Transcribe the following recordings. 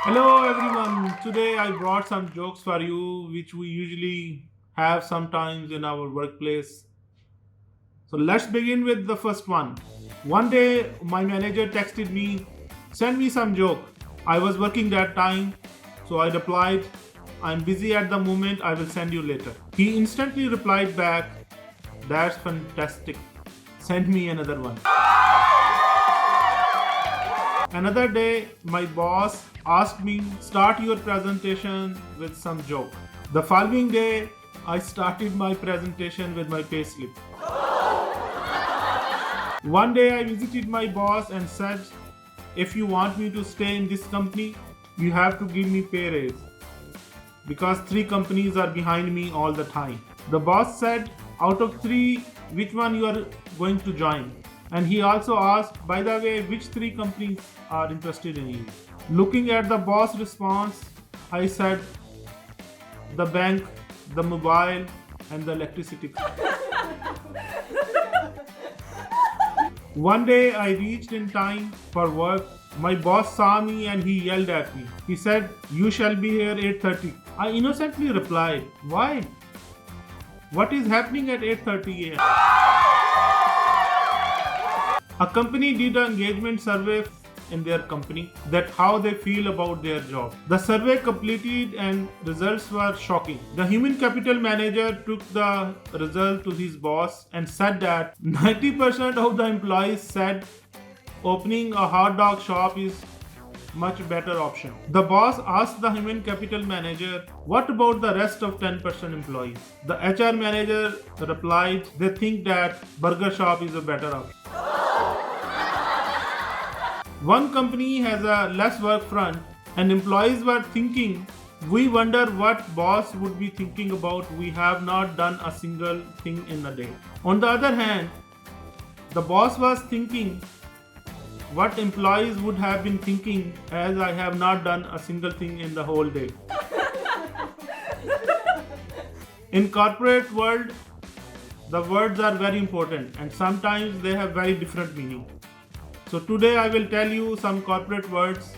Hello everyone. Today I brought some jokes for you which we usually have sometimes in our workplace. So let's begin with the first one. One day my manager texted me, "Send me some joke." I was working that time, so I replied, "I'm busy at the moment, I will send you later." He instantly replied back, "That's fantastic. Send me another one." Another day, my boss asked me, "Start your presentation with some joke." The following day, I started my presentation with my payslip. One day, I visited my boss and said, "If you want me to stay in this company, you have to give me pay raise because three companies are behind me all the time." The boss said, "Out of three, which one you are going to join?" And he also asked, "By the way, which three companies are interested in you?" Looking at the boss' response, I said, "The bank, the mobile, and the electricity." One day I reached in time for work. My boss saw me and he yelled at me. He said, "You shall be here 8:30. I innocently replied, "Why? What is happening at 8:30 a.m.?" A company did an engagement survey in their company that how they feel about their job. The survey completed and results were shocking. The human capital manager took the result to his boss and said that 90% of the employees said opening a hot dog shop is much better option. The boss asked the human capital manager, "What about the rest of 10% employees?" The HR manager replied, "They think that burger shop is a better option." One company has a less work front and employees were thinking, "We wonder what boss would be thinking about. We have not done a single thing in a day." On the other hand, the boss was thinking what employees would have been thinking, as I have not done a single thing in the whole day. In corporate world, the words are very important and sometimes they have very different meaning. So today I will tell you some corporate words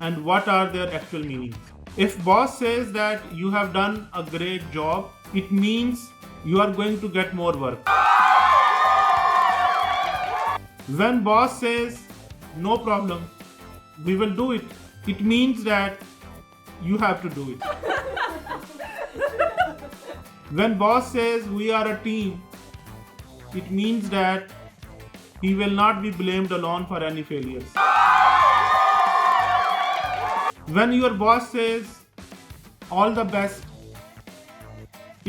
and what are their actual meanings. If boss says that you have done a great job, it means you are going to get more work. When boss says no problem, we will do it, it means that you have to do it. When boss says we are a team, it means that he will not be blamed alone for any failures. When your boss says all the best,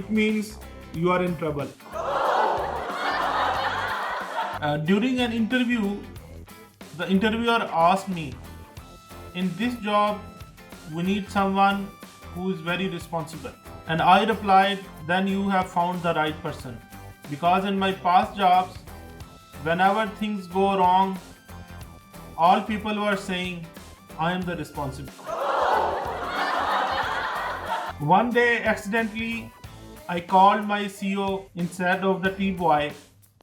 it means you are in trouble. During an interview, the interviewer asked me, "In this job, we need someone who is very responsible." And I replied, "Then you have found the right person. Because in my past jobs, whenever things go wrong, all people were saying, 'I am the responsible.'" One day, accidentally, I called my CEO instead of the tea boy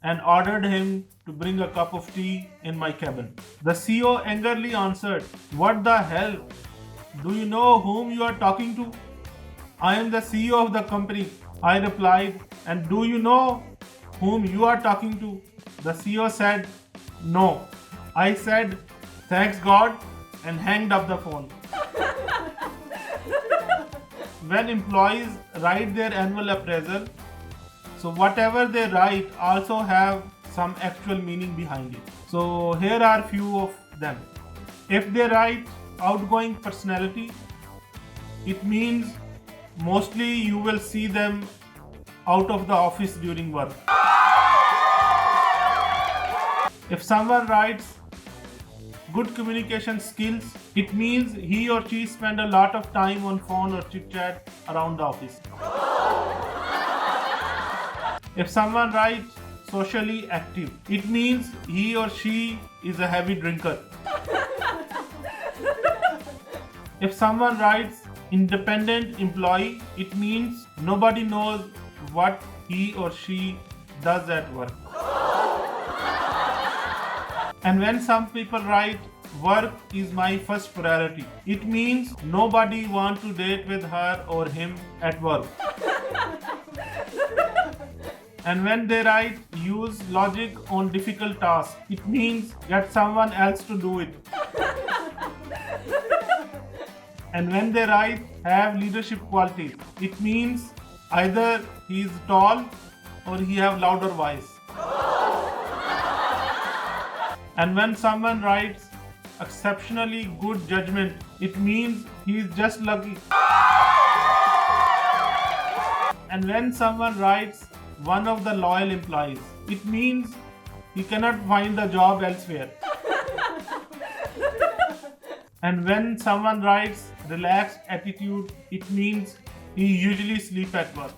and ordered him to bring a cup of tea in my cabin. The CEO angrily answered, "What the hell? Do you know whom you are talking to?" "I am the CEO of the company," I replied. "And do you know whom you are talking to?" The CEO said, "No." I said, "Thanks God," and hanged up the phone. When employees write their annual appraisal, so whatever they write also have some actual meaning behind it. So here are few of them. If they write outgoing personality, it means mostly you will see them out of the office during work. If someone writes good communication skills, it means he or she spend a lot of time on phone or chit chat around the office. If someone writes socially active, it means he or she is a heavy drinker. If someone writes independent employee, it means nobody knows what he or she does at work. And when some people write work is my first priority. It means nobody want to date with her or him at work. And when they write use logic on difficult tasks, it means get someone else to do it. And when they write have leadership qualities, it means either he is tall or he have louder voice. And when someone writes exceptionally good judgment, it means he is just lucky. And when someone writes one of the loyal employees, it means he cannot find a job elsewhere. And when someone writes relaxed attitude, it means he usually sleep at work.